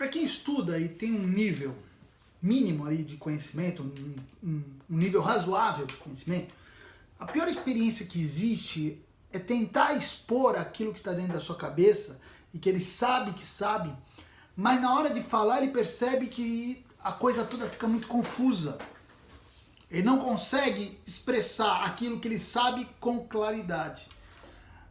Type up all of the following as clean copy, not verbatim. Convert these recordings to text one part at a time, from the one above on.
Para quem estuda e tem um nível mínimo ali de conhecimento, um nível razoável de conhecimento, a pior experiência que existe é tentar expor aquilo que está dentro da sua cabeça e que ele sabe, mas na hora de falar ele percebe que a coisa toda fica muito confusa. Ele não consegue expressar aquilo que ele sabe com claridade.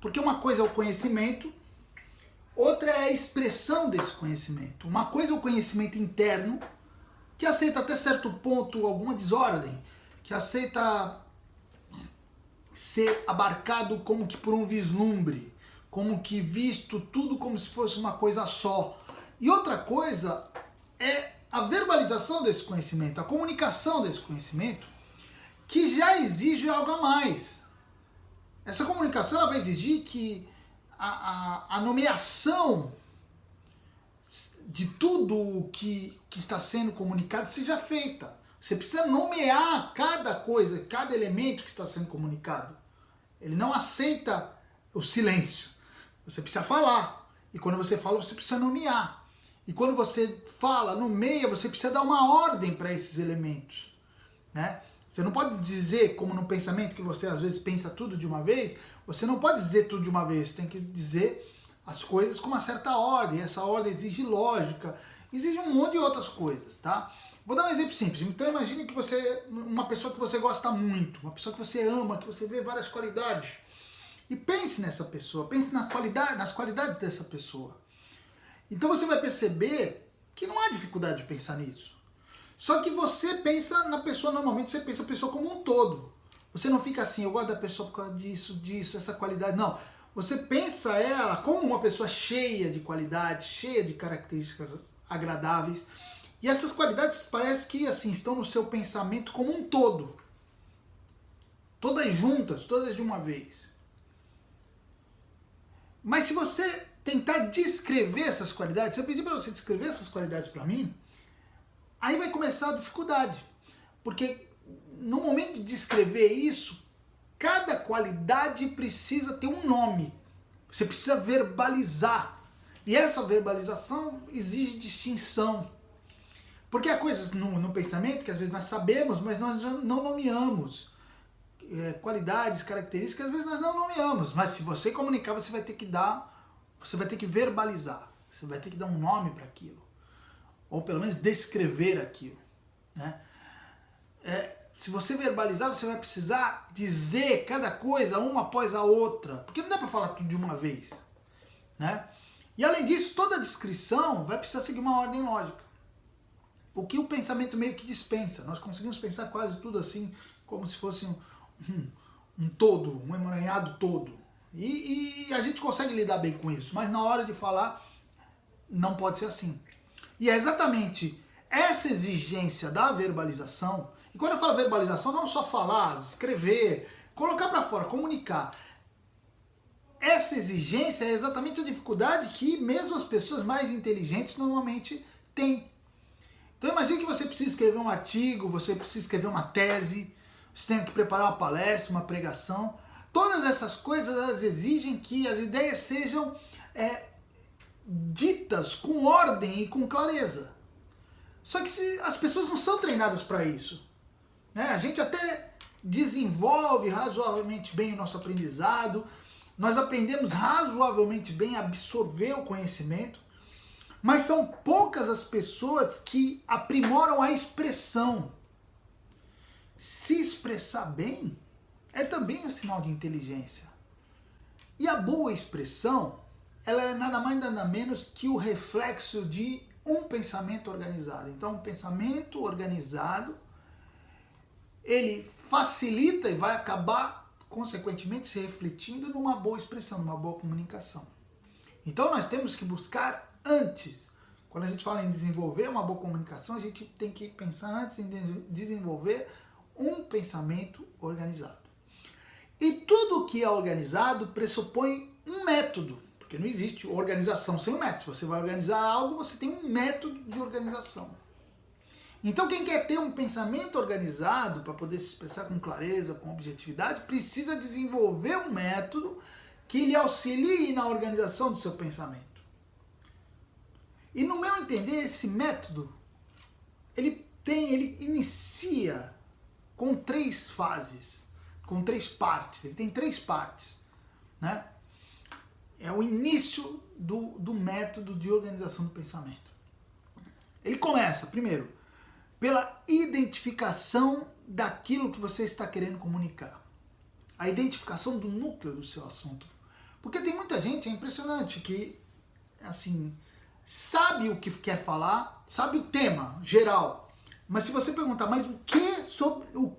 Porque uma coisa é o conhecimento, outra é a expressão desse conhecimento. Uma coisa é o conhecimento interno, que aceita até certo ponto alguma desordem, que aceita ser abarcado como que por um vislumbre, como que visto tudo como se fosse uma coisa só. E outra coisa é a verbalização desse conhecimento, a comunicação desse conhecimento, que já exige algo a mais. Essa comunicação ela vai exigir que a nomeação de tudo o que está sendo comunicado seja feita. Você precisa nomear cada coisa, cada elemento que está sendo comunicado. Ele não aceita o silêncio. Você precisa falar. E quando você fala, você precisa nomear. E quando você fala, nomeia, você precisa dar uma ordem para esses elementos, né? Você não pode dizer, como no pensamento, que você às vezes pensa tudo de uma vez, você não pode dizer tudo de uma vez, você tem que dizer as coisas com uma certa ordem. Essa ordem exige lógica, exige um monte de outras coisas, tá? Vou dar um exemplo simples. Então imagine que você, uma pessoa que você gosta muito, uma pessoa que você ama, que você vê várias qualidades. E pense nessa pessoa, pense nas qualidades dessa pessoa. Então você vai perceber que não há dificuldade de pensar nisso. Só que você pensa na pessoa, normalmente você pensa a pessoa como um todo. Você não fica assim, eu gosto da pessoa por causa disso, essa qualidade. Não. Você pensa ela como uma pessoa cheia de qualidades, cheia de características agradáveis. E essas qualidades parece que assim estão no seu pensamento como um todo. Todas juntas, todas de uma vez. Mas se você tentar descrever essas qualidades, se eu pedir para você descrever essas qualidades para mim, aí vai começar a dificuldade. Porque no momento de descrever isso, cada qualidade precisa ter um nome. Você precisa verbalizar. E essa verbalização exige distinção. Porque há coisas no pensamento que às vezes nós sabemos, mas nós não nomeamos. Qualidades, características, às vezes nós não nomeamos. Mas se você comunicar, você vai ter que verbalizar. Você vai ter que dar um nome para aquilo. Ou pelo menos descrever aquilo, né? Se você verbalizar, você vai precisar dizer cada coisa uma após a outra, porque não dá para falar tudo de uma vez, né? E além disso, toda descrição vai precisar seguir uma ordem lógica, o que o pensamento meio que dispensa. Nós conseguimos pensar quase tudo assim, como se fosse um todo, um emaranhado todo, e a gente consegue lidar bem com isso, mas na hora de falar não pode ser assim. E é exatamente essa exigência da verbalização, e quando eu falo verbalização, não só falar, escrever, colocar para fora, comunicar. Essa exigência é exatamente a dificuldade que mesmo as pessoas mais inteligentes normalmente têm. Então imagine que você precisa escrever um artigo, você precisa escrever uma tese, você tem que preparar uma palestra, uma pregação. Todas essas coisas elas exigem que as ideias sejam ditas com ordem e com clareza. Só que as pessoas não são treinadas para isso, né? A gente até desenvolve razoavelmente bem o nosso aprendizado, nós aprendemos razoavelmente bem a absorver o conhecimento, mas são poucas as pessoas que aprimoram a expressão. Se expressar bem é também um sinal de inteligência. E a boa expressão, ela é nada mais nada menos que o reflexo de um pensamento organizado. Então, um pensamento organizado, ele facilita e vai acabar, consequentemente, se refletindo numa boa expressão, numa boa comunicação. Então, nós temos que buscar antes. Quando a gente fala em desenvolver uma boa comunicação, a gente tem que pensar antes em desenvolver um pensamento organizado. E tudo que é organizado pressupõe um método. Porque não existe organização sem um método. Se você vai organizar algo, você tem um método de organização. Então quem quer ter um pensamento organizado para poder se expressar com clareza, com objetividade, precisa desenvolver um método que lhe auxilie na organização do seu pensamento. E no meu entender, esse método, ele inicia com 3 fases, com 3 partes, ele tem 3 partes, né? É o início do método de organização do pensamento. Ele começa, primeiro, pela identificação daquilo que você está querendo comunicar. A identificação do núcleo do seu assunto. Porque tem muita gente, é impressionante, que assim, sabe o que quer falar, sabe o tema geral, mas se você perguntar, mas o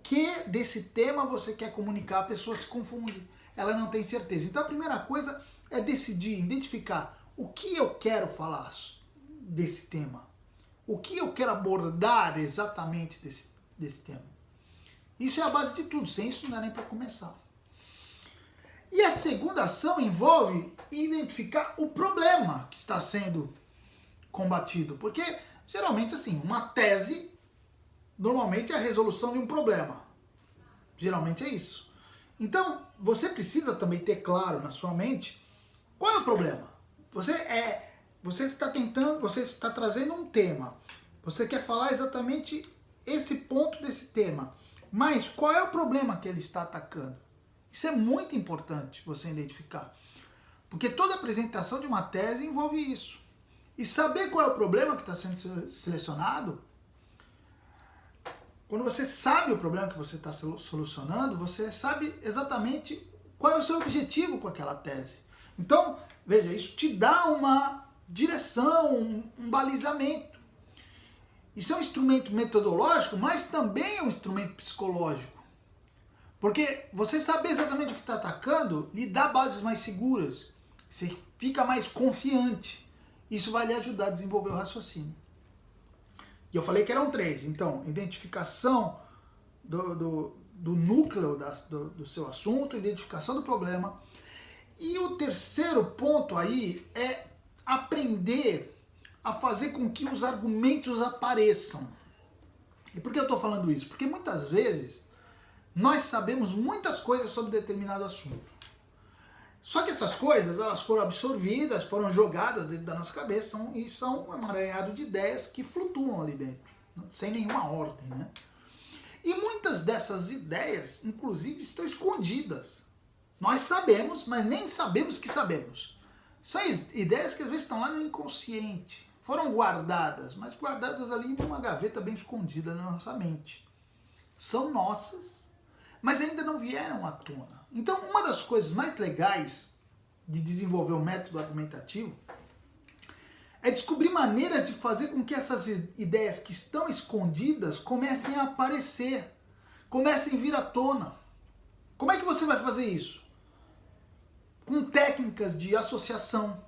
que desse tema você quer comunicar, a pessoa se confunde, ela não tem certeza. Então a primeira coisa é decidir, identificar o que eu quero falar desse tema, o que eu quero abordar exatamente desse tema. Isso é a base de tudo, sem isso não dá nem para começar. E a segunda ação envolve identificar o problema que está sendo combatido, porque geralmente assim, uma tese normalmente é a resolução de um problema, geralmente é isso. Então você precisa também ter claro na sua mente qual é o problema. Você está trazendo um tema, você quer falar exatamente esse ponto desse tema, mas qual é o problema que ele está atacando? Isso é muito importante você identificar, porque toda apresentação de uma tese envolve isso. E saber qual é o problema que está sendo selecionado, quando você sabe o problema que você está solucionando, você sabe exatamente qual é o seu objetivo com aquela tese. Então, veja, isso te dá uma direção, um balizamento. Isso é um instrumento metodológico, mas também é um instrumento psicológico. Porque você saber exatamente o que está atacando lhe dá bases mais seguras. Você fica mais confiante. Isso vai lhe ajudar a desenvolver o raciocínio. E eu falei que eram 3. Então, identificação do núcleo do seu assunto, identificação do problema. E o terceiro ponto aí é aprender a fazer com que os argumentos apareçam. E por que eu estou falando isso? Porque muitas vezes nós sabemos muitas coisas sobre determinado assunto. Só que essas coisas, elas foram absorvidas, foram jogadas dentro da nossa cabeça e são um emaranhado de ideias que flutuam ali dentro, sem nenhuma ordem, né? E muitas dessas ideias, inclusive, estão escondidas. Nós sabemos, mas nem sabemos que sabemos. São ideias que às vezes estão lá no inconsciente, foram guardadas, mas guardadas ali numa gaveta bem escondida na nossa mente. São nossas, mas ainda não vieram à tona. Então, uma das coisas mais legais de desenvolver o método argumentativo é descobrir maneiras de fazer com que essas ideias que estão escondidas comecem a aparecer, comecem a vir à tona. Como é que você vai fazer isso? Com técnicas de associação,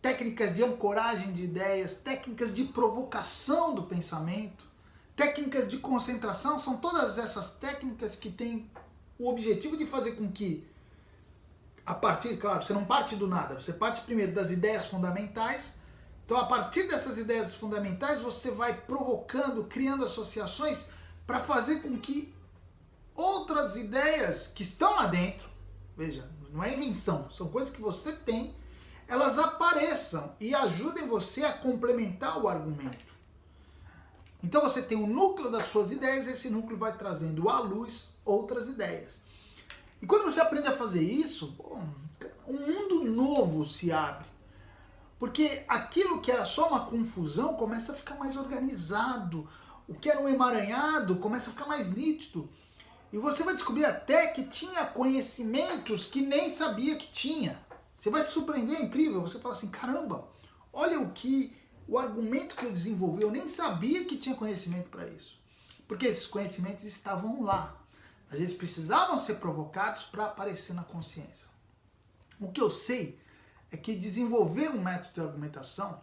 técnicas de ancoragem de ideias, técnicas de provocação do pensamento, técnicas de concentração. São todas essas técnicas que têm o objetivo de fazer com que, a partir, claro, você não parte do nada, você parte primeiro das ideias fundamentais. Então, a partir dessas ideias fundamentais, você vai provocando, criando associações para fazer com que outras ideias que estão lá dentro, veja, não é invenção, são coisas que você tem, elas apareçam e ajudem você a complementar o argumento. Então você tem o núcleo das suas ideias, esse núcleo vai trazendo à luz outras ideias. E quando você aprende a fazer isso, um mundo novo se abre. Porque aquilo que era só uma confusão começa a ficar mais organizado. O que era um emaranhado começa a ficar mais nítido. E você vai descobrir até que tinha conhecimentos que nem sabia que tinha. Você vai se surpreender, é incrível. Você fala assim, caramba, olha o argumento que eu desenvolvi, eu nem sabia que tinha conhecimento para isso. Porque esses conhecimentos estavam lá. Às vezes precisavam ser provocados para aparecer na consciência. O que eu sei é que desenvolver um método de argumentação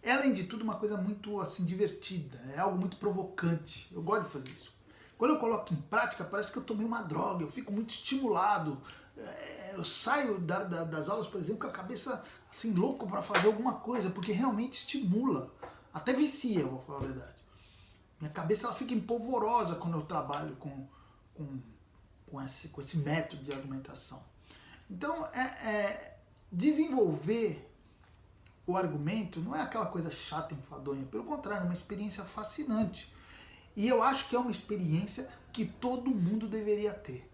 é, além de tudo, uma coisa muito assim divertida, é algo muito provocante. Eu gosto de fazer isso. Quando eu coloco em prática, parece que eu tomei uma droga, eu fico muito estimulado. Eu saio das aulas, por exemplo, com a cabeça assim louco para fazer alguma coisa, porque realmente estimula. Até vicia, vou falar a verdade. Minha cabeça ela fica empolvorosa quando eu trabalho com esse método de argumentação. Então, desenvolver o argumento não é aquela coisa chata, enfadonha, pelo contrário, é uma experiência fascinante. E eu acho que é uma experiência que todo mundo deveria ter.